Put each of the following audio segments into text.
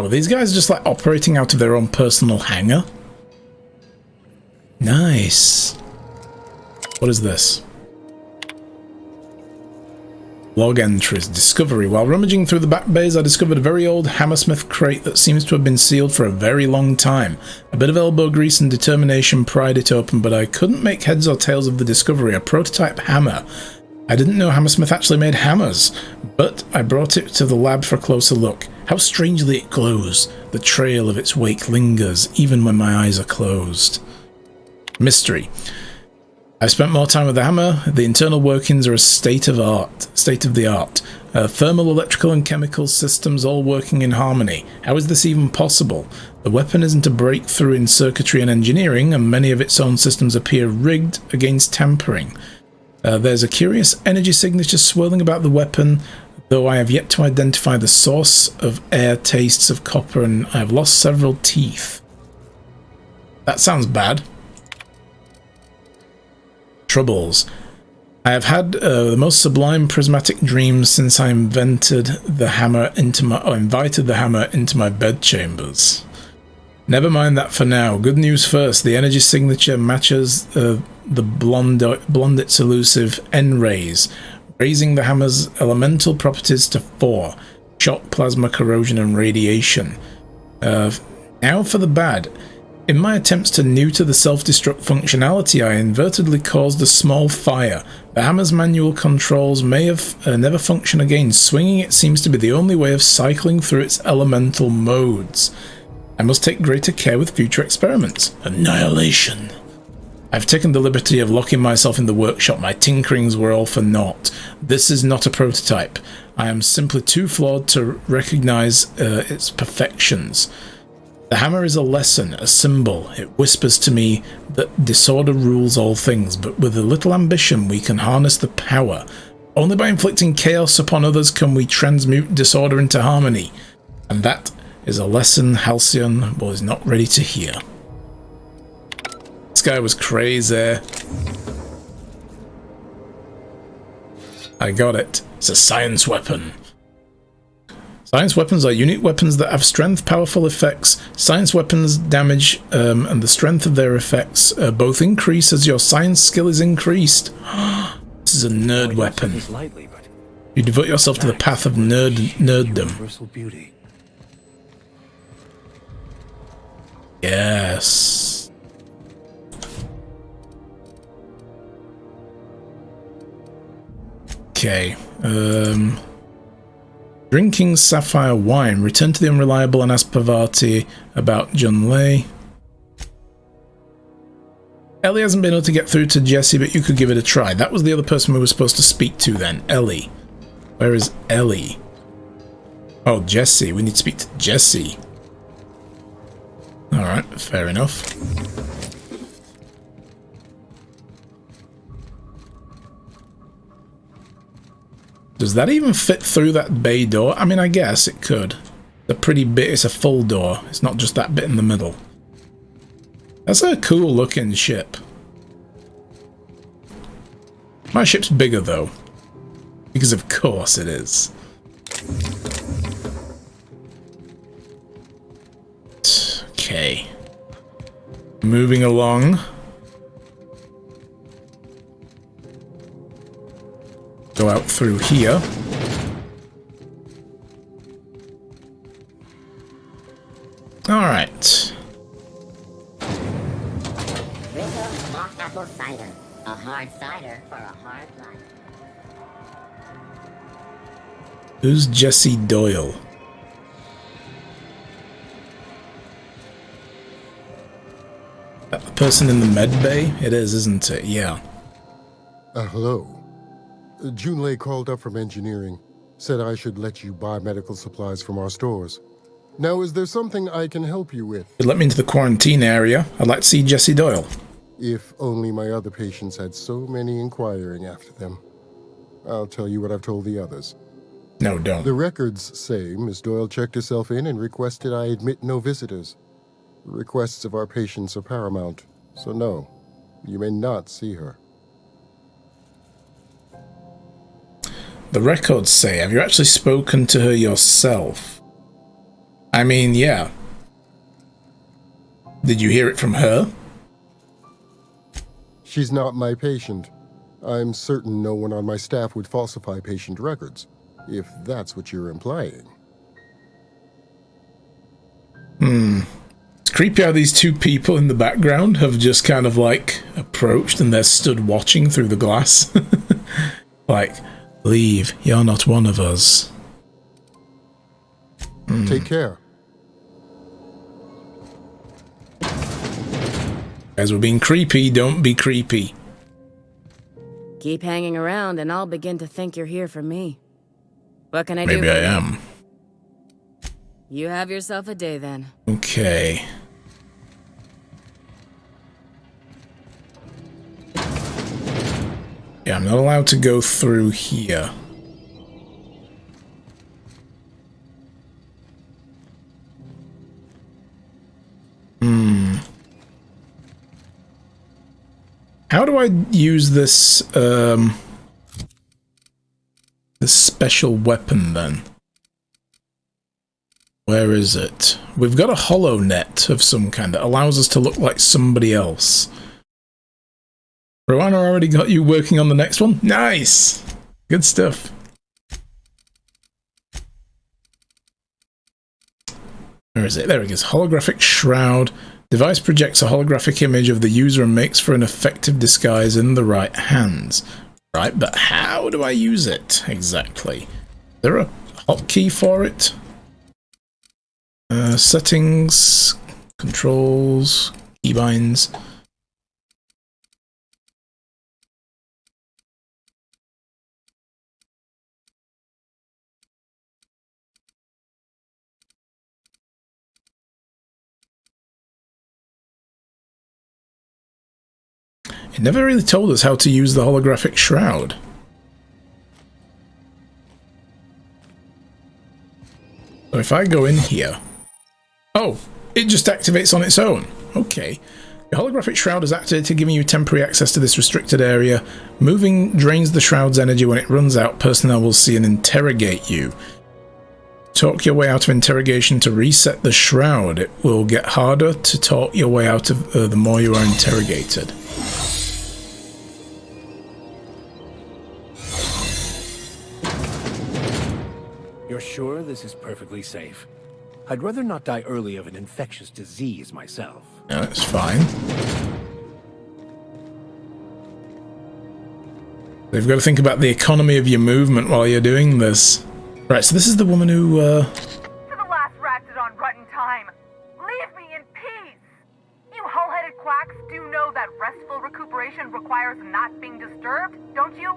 Wow, are these guys just like operating out of their own personal hangar? Nice. What is this? Log entries. Discovery. While rummaging through the back bays, I discovered a very old Hammersmith crate that seems to have been sealed for a very long time. A bit of elbow grease and determination pried it open, but I couldn't make heads or tails of the discovery. A prototype hammer. I didn't know Hammersmith actually made hammers, but I brought it to the lab for a closer look. How strangely it glows. The trail of its wake lingers, even when my eyes are closed. Mystery. I've spent more time with the hammer. The internal workings are a state of the art. Thermal, electrical and chemical systems all working in harmony. How is this even possible? The weapon isn't a breakthrough in circuitry and engineering, and many of its own systems appear rigged against tampering. There's a curious energy signature swirling about the weapon, though I have yet to identify the source of air tastes of copper, and I have lost several teeth. That sounds bad. Troubles. I have had the most sublime prismatic dreams since I invited the hammer into my bedchambers. Never mind that for now. Good news first. The energy signature matches the Blondet's elusive N-rays, raising the hammer's elemental properties to 4. Shock, plasma, corrosion, and radiation. Now for the bad. In my attempts to neuter the self-destruct functionality, I inadvertently caused a small fire. The hammer's manual controls may have never function again. Swinging it seems to be the only way of cycling through its elemental modes. I must take greater care with future experiments. Annihilation. I've taken the liberty of locking myself in the workshop. My tinkerings were all for naught. This is not a prototype. I am simply too flawed to recognize its perfections. The hammer is a lesson, a symbol. It whispers to me that disorder rules all things, but with a little ambition we can harness the power. Only by inflicting chaos upon others can we transmute disorder into harmony. And that is a lesson Halcyon was not ready to hear. This guy was crazy. I got it. It's a science weapon. Science weapons are unique weapons that have strength, powerful effects. Science weapons damage and the strength of their effects both increase as your science skill is increased. This is a nerd weapon. You devote yourself to the path of nerddom. Yes. Okay. Drinking sapphire wine. Return to the unreliable and ask Parvati about John Lay. Ellie hasn't been able to get through to Jesse, but you could give it a try. That was the other person we were supposed to speak to then. Ellie. Where is Ellie? Oh, Jesse. We need to speak to Jesse. Alright, fair enough. Does that even fit through that bay door? I mean, I guess it could. The pretty bit, it's a full door. It's not just that bit in the middle. That's a cool looking ship. My ship's bigger though. Because of course it is. Okay. Moving along. Go out through here. Alright. Mock apple cider. A hard cider for a hard life. Who's Jesse Doyle? That the person in the med bay? It is, isn't it? Yeah. Hello. Junlei called up from engineering. Said I should let you buy medical supplies from our stores. Now, is there something I can help you with? Let me into the quarantine area. I'd like to see Jesse Doyle. If only my other patients had so many inquiring after them. I'll tell you what I've told the others. No, don't. The records say Miss Doyle checked herself in and requested I admit no visitors. Requests of our patients are paramount, so no, you may not see her. The records say, have you actually spoken to her yourself? I mean, yeah. Did you hear it from her? She's not my patient. I'm certain no one on my staff would falsify patient records, if that's what you're implying. It's creepy how these two people in the background have just kind of like approached and they're stood watching through the glass. Like, leave, you're not one of us. Take care. Guys, we're being creepy, don't be creepy. Keep hanging around and I'll begin to think you're here for me. What can I do? Maybe I am. You have yourself a day then. Okay. Yeah, I'm not allowed to go through here. How do I use this, this special weapon then? Where is it? We've got a hollow net of some kind that allows us to look like somebody else. Rowan, I already got you working on the next one? Nice! Good stuff. Where is it? There it is. Holographic shroud. Device projects a holographic image of the user and makes for an effective disguise in the right hands. Right, but how do I use it exactly? Is there a hotkey for it? Settings, controls, keybinds. It never really told us how to use the holographic shroud. So if I go in here... Oh, it just activates on its own. Okay. The holographic shroud is activated, giving you temporary access to this restricted area. Moving drains the shroud's energy. When it runs out, personnel will see and interrogate you. Talk your way out of interrogation to reset the shroud. It will get harder to talk your way out of the more you are interrogated. You're sure this is perfectly safe? I'd rather not die early of an infectious disease myself. No, it's fine. You've got to think about the economy of your movement while you're doing this. Right, so this is the woman who, To the last Ratdodon rotten time, leave me in peace! You hull-headed quacks do know that restful recuperation requires not being disturbed, don't you?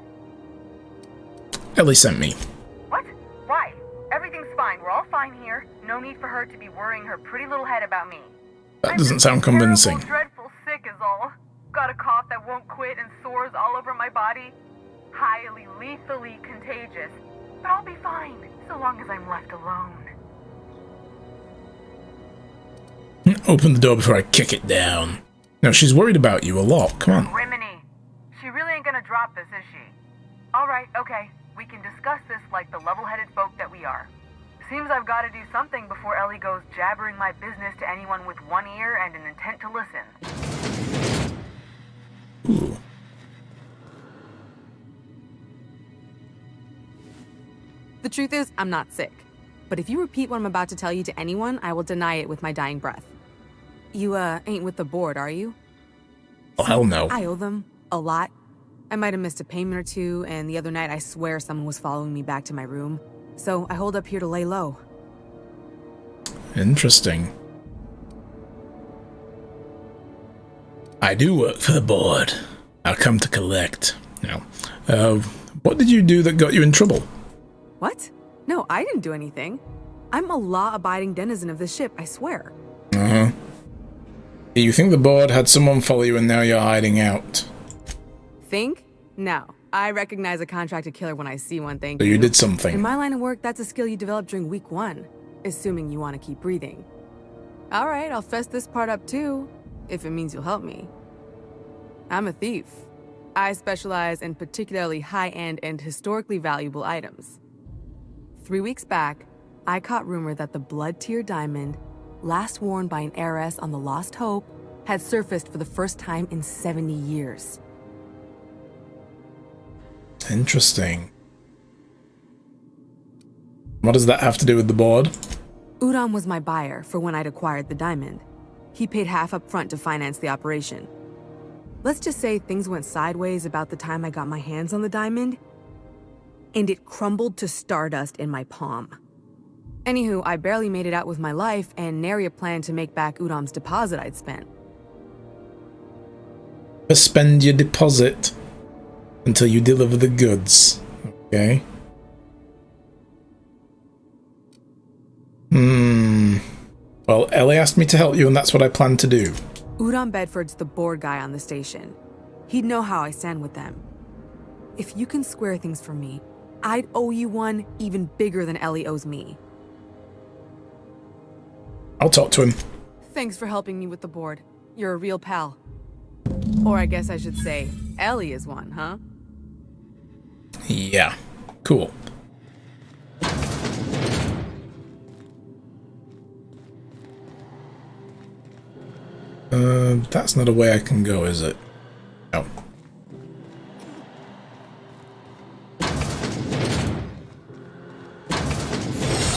Ellie sent me. What? Why? Everything's fine. We're all fine here. No need for her to be worrying her pretty little head about me. That doesn't sound convincing. Terrible, dreadful sick is all. Got a cough that won't quit and sores all over my body. Highly lethally contagious. But I'll be fine, so long as I'm left alone. Open the door before I kick it down. No, she's worried about you a lot. Come on. Rimini. She really ain't gonna drop this, is she? Alright, okay. We can discuss this like the level-headed folk that we are. Seems I've got to do something before Ellie goes jabbering my business to anyone with one ear and an intent to listen. Ooh. The truth is, I'm not sick. But if you repeat what I'm about to tell you to anyone, I will deny it with my dying breath. You, ain't with the board, are you? Oh, hell no. I owe them. A lot. I might have missed a payment or two, and the other night I swear someone was following me back to my room. So I hold up here to lay low. Interesting. I do work for the board. I'll come to collect. No. What did you do that got you in trouble? What? No, I didn't do anything. I'm a law-abiding denizen of this ship, I swear. Uh-huh. You think the board had someone follow you and now you're hiding out? Think? No. I recognize a contracted killer when I see one, thank So you. you did In something. my line of work, that's a skill you develop during week 1, assuming you want to keep breathing. All right, I'll fess this part up too, if it means you'll help me. I'm a thief. I specialize in particularly high-end and historically valuable items. 3 weeks back, I caught rumor that the blood tier diamond, last worn by an heiress on the Lost Hope, had surfaced for the first time in 70 years. Interesting. What does that have to do with the board? Udam was my buyer for when I'd acquired the diamond. He paid half up front to finance the operation. Let's just say things went sideways about the time I got my hands on the diamond, and it crumbled to stardust in my palm. Anywho, I barely made it out with my life, and nary a plan to make back Udam's deposit I'd spent. Spend your deposit until you deliver the goods. Okay. Well, Ellie asked me to help you, and that's what I plan to do. Udam Bedford's the board guy on the station. He'd know how I stand with them. If you can square things for me, I'd owe you one even bigger than Ellie owes me. I'll talk to him. Thanks for helping me with the board. You're a real pal. Or I guess I should say, Ellie is one, huh? Yeah. Cool. That's not a way I can go, is it? No.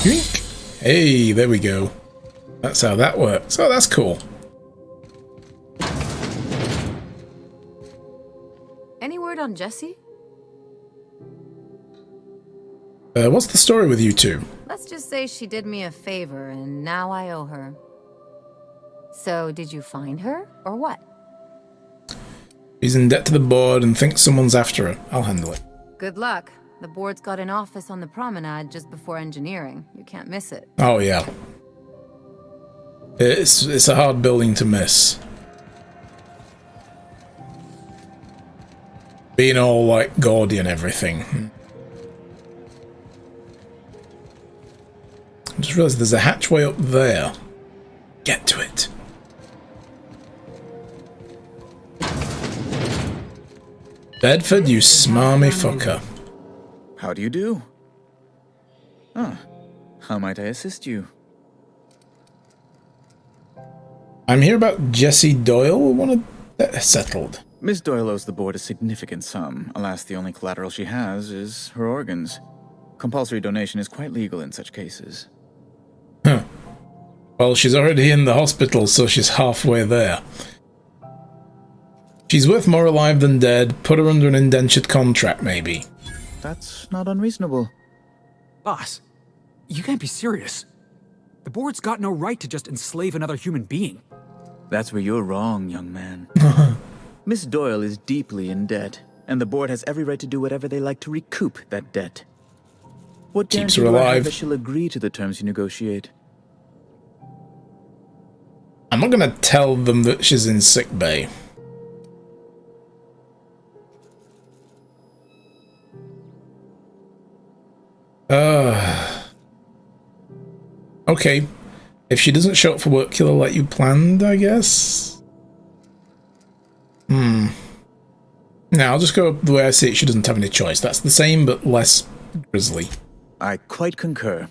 Yoink. Hey, there we go. That's how that works. Oh, that's cool. Any word on Jessie? What's the story with you two? Let's just say she did me a favor and now I owe her. So, did you find her, or what? She's in debt to the board and thinks someone's after her. I'll handle it. Good luck. The board's got an office on the promenade just before engineering. You can't miss it. Oh, yeah. It's a hard building to miss. Being all, like, gaudy and everything. I just realised there's a hatchway up there. Get to it. Bedford, you smarmy fucker. How do you do? Ah, how might I assist you? I'm here about Jessie Doyle. We want to settled. Miss Doyle owes the board a significant sum. Alas, the only collateral she has is her organs. Compulsory donation is quite legal in such cases. Huh. Well, she's already in the hospital, so she's halfway there. She's worth more alive than dead. Put her under an indentured contract, maybe. That's not unreasonable. Boss, you can't be serious. The board's got no right to just enslave another human being. That's where you're wrong, young man. Miss Doyle is deeply in debt, and the board has every right to do whatever they like to recoup that debt. What Keeps her guarantee do I have alive. that she'll agree to the terms you negotiate? I'm not gonna tell them that she's in sick bay. Okay. If she doesn't show up for work, kill her like you planned, I guess? No, I'll just go the way I see it. She doesn't have any choice. That's the same, but less grisly. I quite concur.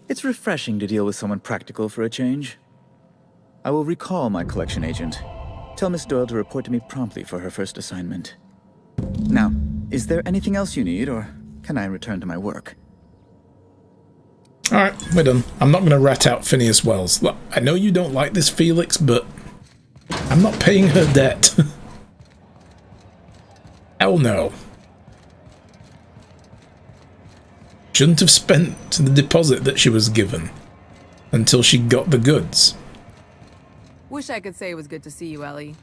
It's refreshing to deal with someone practical for a change. I will recall my collection agent. Tell Miss Doyle to report to me promptly for her first assignment. Now, is there anything else you need, or can I return to my work? Alright, we're done. I'm not going to rat out Phineas Wells. Look, I know you don't like this, Felix, but I'm not paying her debt. Hell no. Shouldn't have spent the deposit that she was given until she got the goods. Wish I could say it was good to see you, Ellie.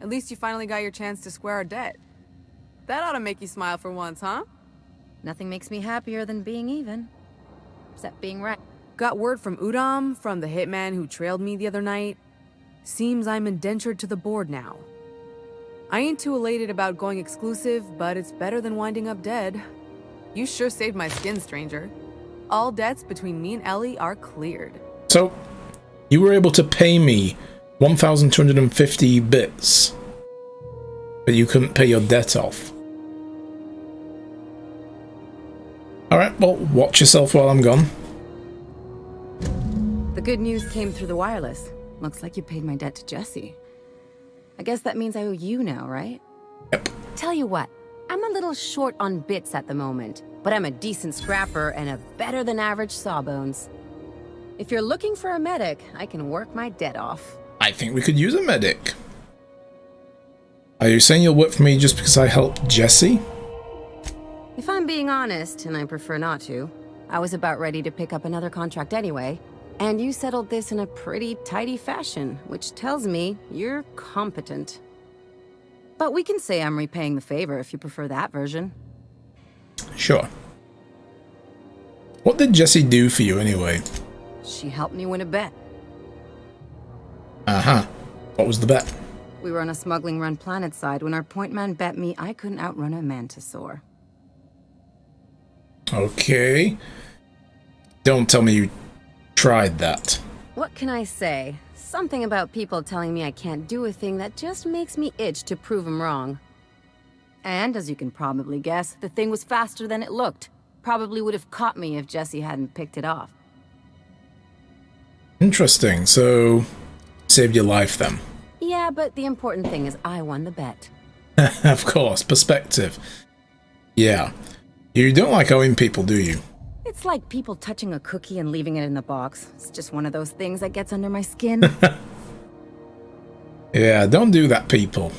At least you finally got your chance to square our debt. That ought to make you smile for once, huh? Nothing makes me happier than being even. Except being right. Got word from Udam, from the hitman who trailed me the other night. Seems I'm indentured to the board now. I ain't too elated about going exclusive, but it's better than winding up dead. You sure saved my skin, stranger. All debts between me and Ellie are cleared. So, you were able to pay me 1,250 bits, but you couldn't pay your debt off. Alright, well, watch yourself while I'm gone. The good news came through the wireless. Looks like you paid my debt to Jesse. I guess that means I owe you now, right? Yep. Tell you what, I'm a little short on bits at the moment, but I'm a decent scrapper and a better-than-average sawbones. If you're looking for a medic, I can work my debt off. I think we could use a medic. Are you saying you'll work for me just because I helped Jesse? If I'm being honest, and I prefer not to, I was about ready to pick up another contract anyway, and you settled this in a pretty tidy fashion, which tells me you're competent. But we can say I'm repaying the favor if you prefer that version. Sure. What did Jesse do for you anyway? She helped me win a bet. Uh-huh. What was the bet? We were on a smuggling run planetside when our point man bet me I couldn't outrun a mantisaur. Okay. Don't tell me you tried that. What can I say? Something about people telling me I can't do a thing that just makes me itch to prove them wrong. And as you can probably guess, the thing was faster than it looked. Probably would have caught me if Jesse hadn't picked it off. Interesting. So, saved your life then. Yeah, but the important thing is I won the bet. Of course, perspective. Yeah. You don't like owing people, do you? It's like people touching a cookie and leaving it in the box. It's just one of those things that gets under my skin. Yeah, don't do that, people.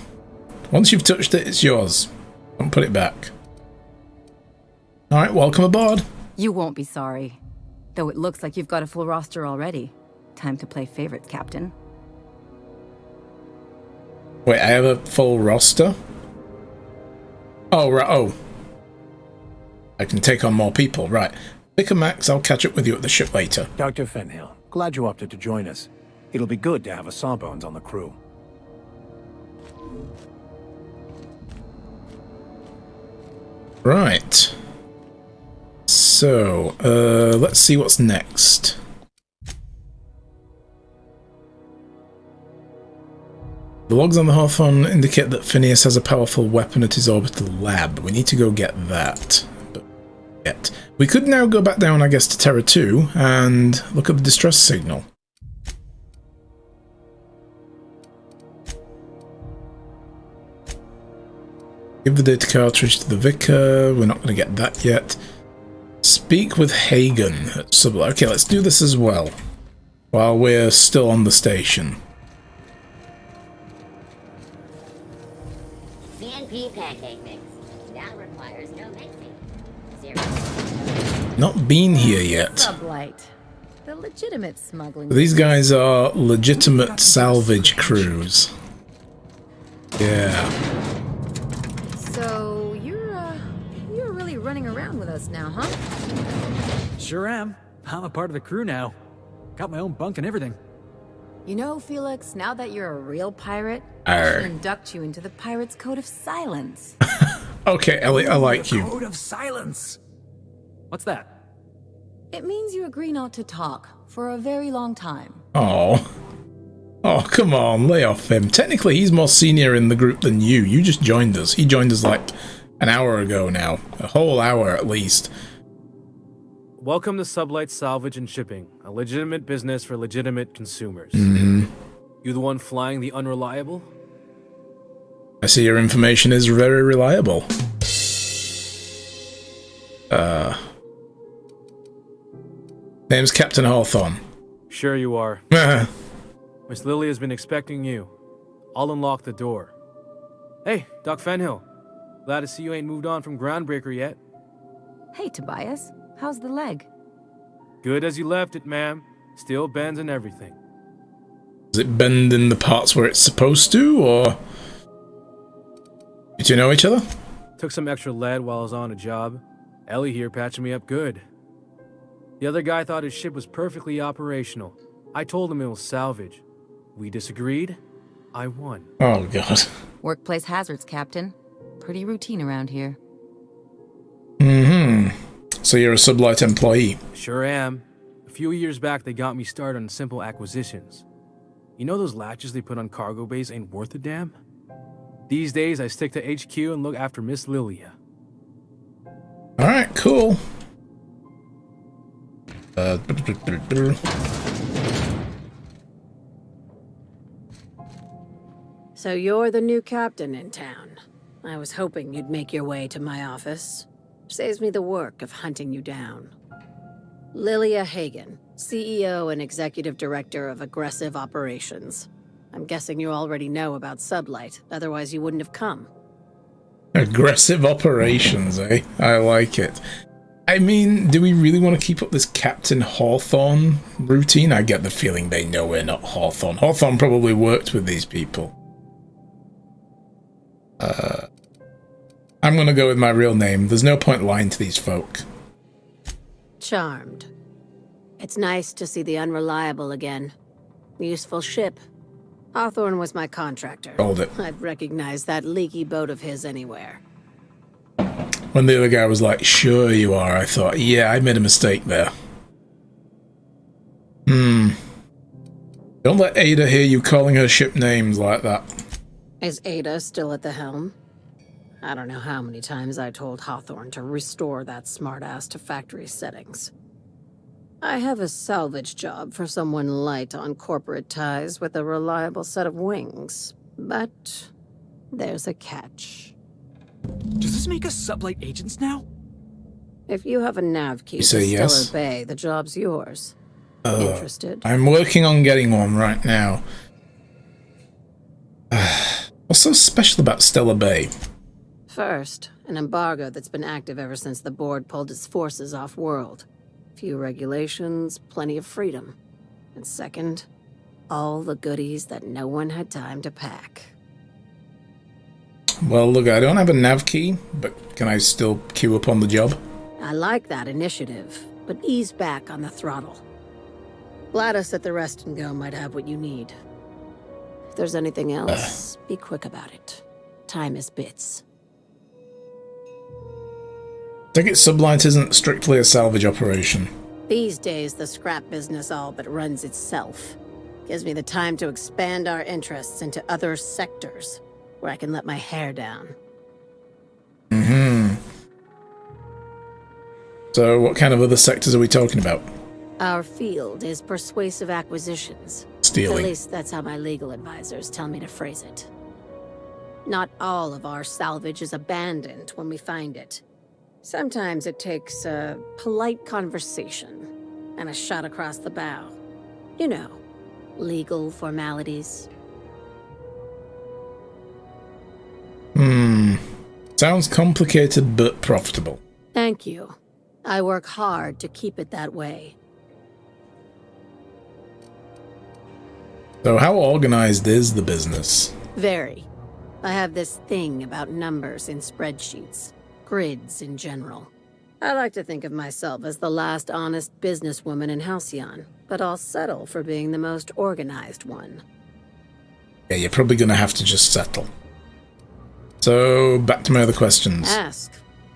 Once you've touched it, it's yours. Don't put it back. Alright, welcome aboard. You won't be sorry. Though it looks like you've got a full roster already. Time to play favorites, Captain. Wait, I have a full roster? Oh, right, oh. I can take on more people, right. Pick a max, I'll catch up with you at the ship later. Dr. Fenhill, glad you opted to join us. It'll be good to have a Sawbones on the crew. Right. So, let's see what's next. The logs on the Hawthorne indicate that Phineas has a powerful weapon at his orbital lab. We need to go get that. But yet. We could now go back down, I guess, to Terra 2 and look at the distress signal. Give the data cartridge to the Vicar. We're not going to get that yet. Speak with Hagen at Sublime. Okay, let's do this as well. While we're still on the station. CNP pancake mix. Now requires no mixing. 0. Not been here yet. Sublight. The legitimate smuggling. These guys are legitimate salvage crews. Yeah. So you're really running around with us now, huh? Sure am. I'm a part of the crew now. Got my own bunk and everything. You know, Felix, now that you're a real pirate, Arr. I should induct you into the Pirate's Code of Silence. Okay, Ellie, I like you. Code of silence. What's that? It means you agree not to talk for a very long time. Oh. Oh, come on, lay off him. Technically, he's more senior in the group than you. You just joined us. He joined us like an hour ago now. A whole hour at least. Welcome to Sublight Salvage and Shipping, a legitimate business for legitimate consumers. Mm-hmm. You the one flying the unreliable? I see your information is very reliable. Name's Captain Hawthorne. Sure you are. Miss Lily has been expecting you. I'll unlock the door. Hey, Doc Fenhill. Glad to see you ain't moved on from Groundbreaker yet. Hey, Tobias. How's the leg? Good as you left it, ma'am. Still bends and everything. Does it bend in the parts where it's supposed to, or... Do you know each other? Took some extra lead while I was on a job. Ellie here patching me up good. The other guy thought his ship was perfectly operational. I told him it was salvage. We disagreed. I won. Oh, God. Workplace hazards, Captain. Pretty routine around here. Mm-hmm. So you're a Sublight employee? Sure am. A few years back, they got me started on simple acquisitions. You know those latches they put on cargo bays ain't worth a damn? These days, I stick to HQ and look after Miss Lilia. Alright, cool. So you're the new captain in town. I was hoping you'd make your way to my office. Saves me the work of hunting you down. Lilia Hagen, CEO and Executive Director of Aggressive Operations. I'm guessing you already know about Sublight, otherwise you wouldn't have come. Aggressive operations, eh? I like it. I mean, do we really want to keep up this Captain Hawthorne routine? I get the feeling they know we're not Hawthorne. Hawthorne probably worked with these people. I'm gonna go with my real name. There's no point lying to these folk. Charmed. It's nice to see the Unreliable again. Useful ship. Hawthorne was my contractor. Hold it. I'd recognize that leaky boat of his anywhere. When the other guy was like, sure you are, I thought, yeah, I made a mistake there. Don't let Ada hear you calling her ship names like that. Is Ada still at the helm? I don't know how many times I told Hawthorne to restore that smartass to factory settings. I have a salvage job for someone light on corporate ties with a reliable set of wings. But there's a catch. Does this make us Sublight agents now? If you have a nav key to say Stellar yes? Bay, the job's yours. Interested? I'm working on getting one right now. What's so special about Stellar Bay? First, an embargo that's been active ever since the board pulled its forces off-world. Few regulations, plenty of freedom. And second, all the goodies that no one had time to pack. Well, look, I don't have a nav key, but can I still queue up on the job? I like that initiative, but ease back on the throttle. Gladys at the Rest and Go might have what you need. If there's anything else, be quick about it. Time is bits. I think Sublight isn't strictly a salvage operation. These days, the scrap business all but runs itself. Gives me the time to expand our interests into other sectors, where I can let my hair down. So what kind of other sectors are we talking about? Our field is persuasive acquisitions. Stealing. At least that's how my legal advisors tell me to phrase it. Not all of our salvage is abandoned when we find it. Sometimes it takes a polite conversation and a shot across the bow. You know, legal formalities. Sounds complicated but profitable. Thank you. I work hard to keep it that way. So how organized is the business? Very. I have this thing about numbers in spreadsheets. Grids in general. I like to think of myself as the last honest businesswoman in Halcyon, but I'll settle for being the most organized one. Yeah, you're probably gonna have to just settle. So, back to my other questions. Ask.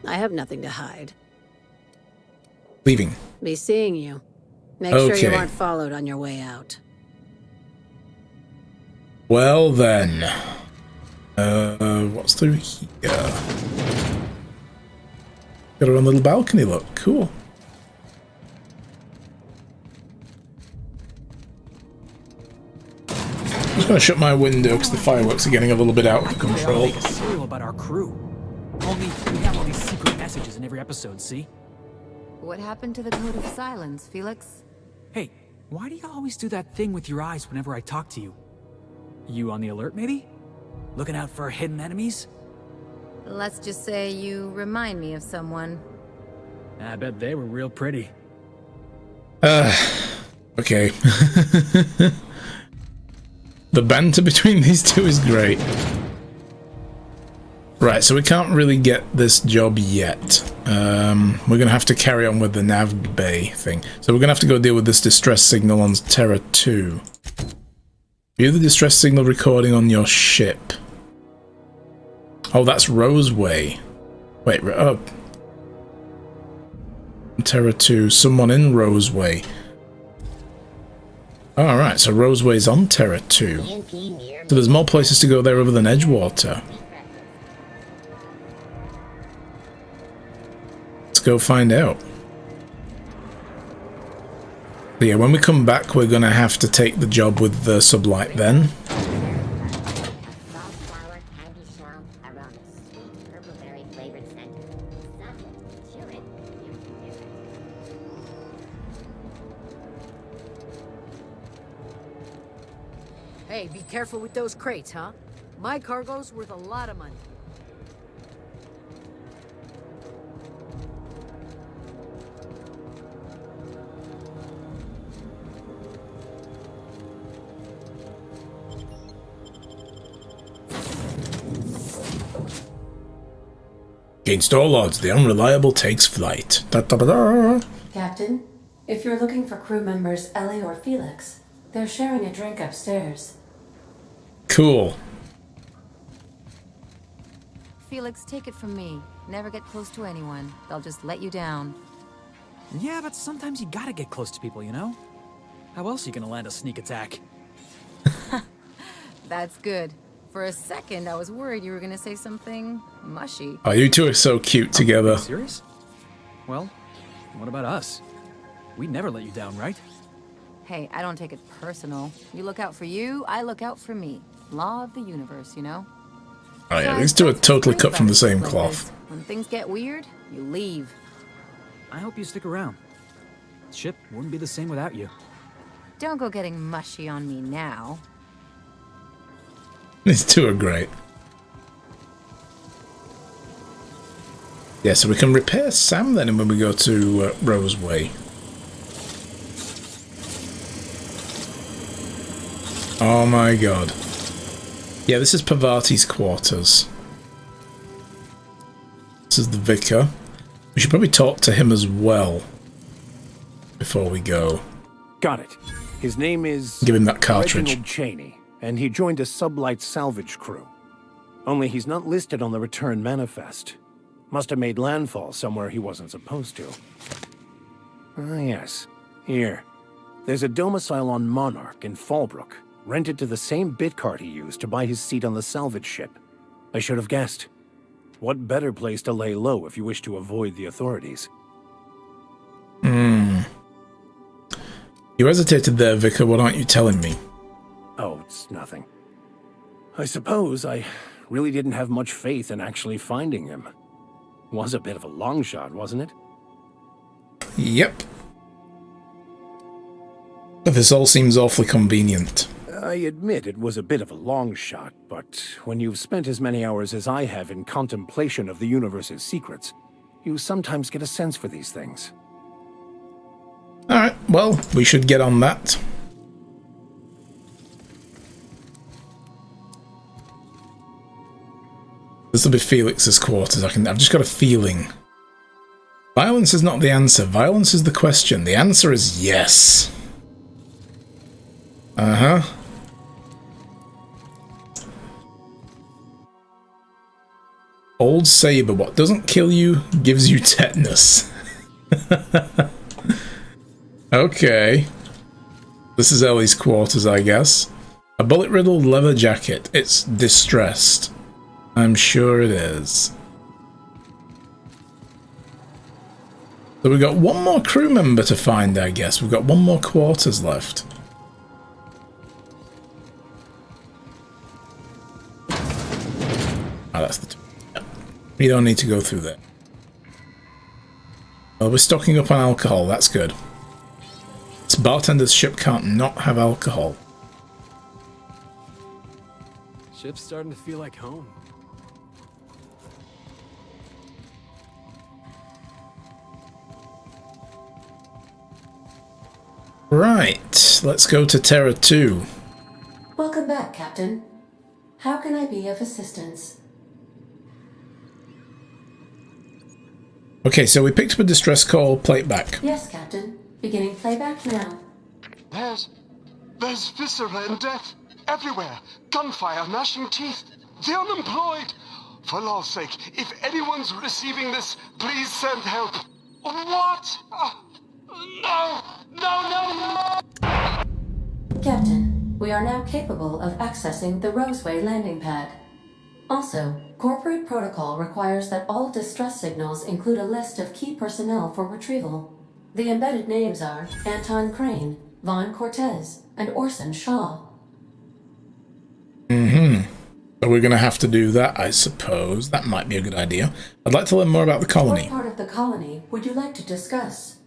I have nothing to hide. Leaving. Be seeing you. Make sure you Okay. aren't followed on your way out. Well then. What's through here? Got our own little balcony, look. Cool. I'm just gonna shut my window because the fireworks are getting a little bit out of They control. make a serial about our crew. Only we have all these secret messages in every episode, see? What happened to the Code of Silence, Felix? Hey, why do you always do that thing with your eyes whenever I talk to you? You on the alert, maybe? Looking out for hidden enemies? Let's just say you remind me of someone. I bet they were real pretty. Okay. The banter between these two is great. Right, so we can't really get this job yet. We're gonna have to carry on with the nav bay thing. So we're gonna have to go deal with this distress signal on Terra 2. View the distress signal recording on your ship. Oh, that's Roseway. Wait, oh. Terra 2, someone in Roseway. Alright, so Roseway's on Terra 2. So there's more places to go there other than Edgewater. Let's go find out. But yeah, when we come back, we're gonna have to take the job with the Sublight then. Careful with those crates, huh? My cargo's worth a lot of money. Against all odds, the unreliable takes flight. Da, da, da, da. Captain, if you're looking for crew members Ellie or Felix, they're sharing a drink upstairs. Cool. Felix, take it from me. Never get close to anyone. They'll just let you down. Yeah, but sometimes you gotta get close to people, you know? How else are you gonna land a sneak attack? That's good. For a second, I was worried you were gonna say something mushy. Oh, you two are so cute together. Are you serious? Well, what about us? We'd never let you down, right? Hey, I don't take it personal. You look out for you, I look out for me. Law of the universe, you know? Oh yeah, these two are totally cut from the same cloth. When things get weird, you leave. I hope you stick around. The ship wouldn't be the same without you. Don't go getting mushy on me now. These two are great. Yeah, so we can repair Sam then when we go to Roseway. Oh my god. Yeah, this is Pavati's quarters. This is the vicar. We should probably talk to him as well before we go. Got it. His name is... Give him that cartridge. Reginald Cheney, and he joined a sublight salvage crew. Only he's not listed on the return manifest. Must have made landfall somewhere he wasn't supposed to. Ah, yes. Here. There's a domicile on Monarch in Fallbrook, rented to the same bit cart he used to buy his seat on the salvage ship. I should have guessed. What better place to lay low if you wish to avoid the authorities? You hesitated there, Vicar. What aren't you telling me? Oh, it's nothing. I suppose I really didn't have much faith in actually finding him. Was a bit of a long shot, wasn't it? Yep. But this all seems awfully convenient. I admit it was a bit of a long shot, but when you've spent as many hours as I have in contemplation of the universe's secrets, you sometimes get a sense for these things. Alright, well, we should get on that. This will be Felix's quarters. I've just got a feeling. Violence is not the answer. Violence is the question. The answer is yes. Uh-huh. Old Saber, what doesn't kill you gives you tetanus. Okay. This is Ellie's quarters, I guess. A bullet-riddled leather jacket. It's distressed. I'm sure it is. So we've got one more crew member to find, I guess. We've got one more quarters left. Ah, that's the two. Yep. We don't need to go through there. Well, we're stocking up on alcohol. That's good. This bartender's ship can't not have alcohol. Ship's starting to feel like home. Right, let's go to Terra 2. Welcome back, Captain. How can I be of assistance? Okay, so we picked up a distress call, play it back. Yes, Captain. Beginning playback now. There's viscera and death everywhere. Gunfire, gnashing teeth. The unemployed. For law's sake, if anyone's receiving this, please send help. What? No! Captain, we are now capable of accessing the Roseway landing pad. Also, corporate protocol requires that all distress signals include a list of key personnel for retrieval. The embedded names are Anton Crane, Vaughn Cortez, and Orson Shaw. So we're going to have to do that, I suppose. That might be a good idea. I'd like to learn more about the colony. What part of the colony would you like to discuss?